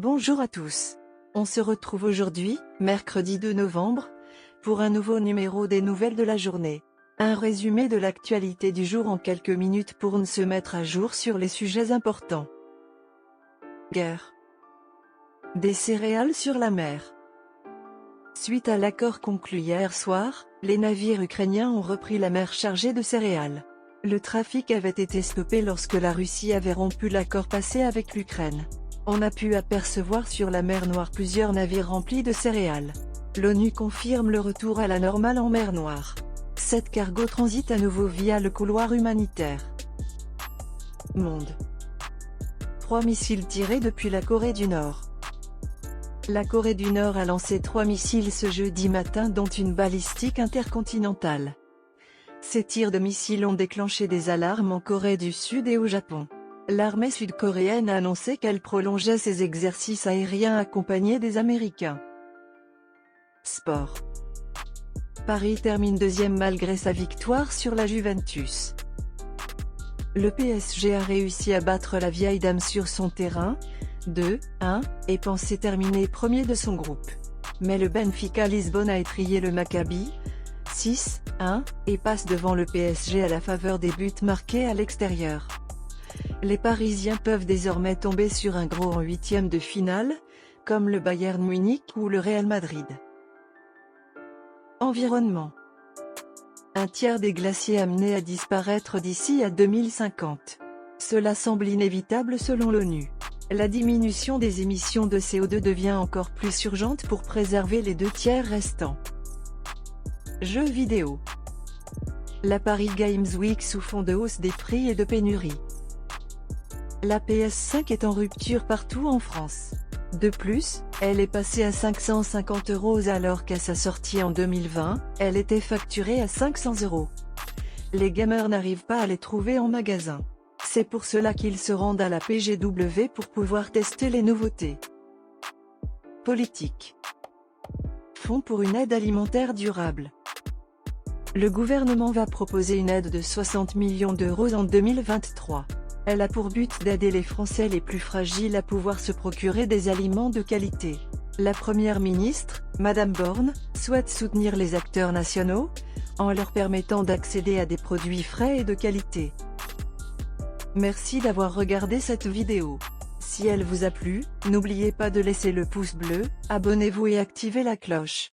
Bonjour à tous. On se retrouve aujourd'hui, mercredi 2 novembre, pour un nouveau numéro des nouvelles de la journée. Un résumé de l'actualité du jour en quelques minutes pour se mettre à jour sur les sujets importants. Guerre. Des céréales sur la mer. Suite à l'accord conclu hier soir, les navires ukrainiens ont repris la mer chargée de céréales. Le trafic avait été stoppé lorsque la Russie avait rompu l'accord passé avec l'Ukraine. On a pu apercevoir sur la mer Noire plusieurs navires remplis de céréales. L'ONU confirme le retour à la normale en mer Noire. 7 cargos transitent à nouveau via le couloir humanitaire. Monde. 3 missiles tirés depuis la Corée du Nord. La Corée du Nord a lancé 3 missiles ce jeudi matin dont une balistique intercontinentale. Ces tirs de missiles ont déclenché des alarmes en Corée du Sud et au Japon. L'armée sud-coréenne a annoncé qu'elle prolongeait ses exercices aériens accompagnés des Américains. Sport. Paris termine deuxième malgré sa victoire sur la Juventus. Le PSG a réussi à battre la vieille dame sur son terrain, 2-1, et pensait terminer premier de son groupe. Mais le Benfica Lisbonne a étrillé le Maccabi, 6-1, et passe devant le PSG à la faveur des buts marqués à l'extérieur. Les Parisiens peuvent désormais tomber sur un gros en huitième de finale, comme le Bayern Munich ou le Real Madrid. Environnement. Un tiers des glaciers amenés à disparaître d'ici à 2050. Cela semble inévitable selon l'ONU. La diminution des émissions de CO2 devient encore plus urgente pour préserver les 2 tiers restants. Jeux vidéo. La Paris Games Week sous fond de hausse des prix et de pénurie. La PS5 est en rupture partout en France. De plus, elle est passée à 550 € alors qu'à sa sortie en 2020, elle était facturée à 500 €. Les gamers n'arrivent pas à les trouver en magasin. C'est pour cela qu'ils se rendent à la PGW pour pouvoir tester les nouveautés. Politique. Fonds pour une aide alimentaire durable. Le gouvernement va proposer une aide de 60 millions d'euros en 2023. Elle a pour but d'aider les Français les plus fragiles à pouvoir se procurer des aliments de qualité. La Première ministre, Madame Borne, souhaite soutenir les acteurs nationaux, en leur permettant d'accéder à des produits frais et de qualité. Merci d'avoir regardé cette vidéo. Si elle vous a plu, n'oubliez pas de laisser le pouce bleu, abonnez-vous et activez la cloche.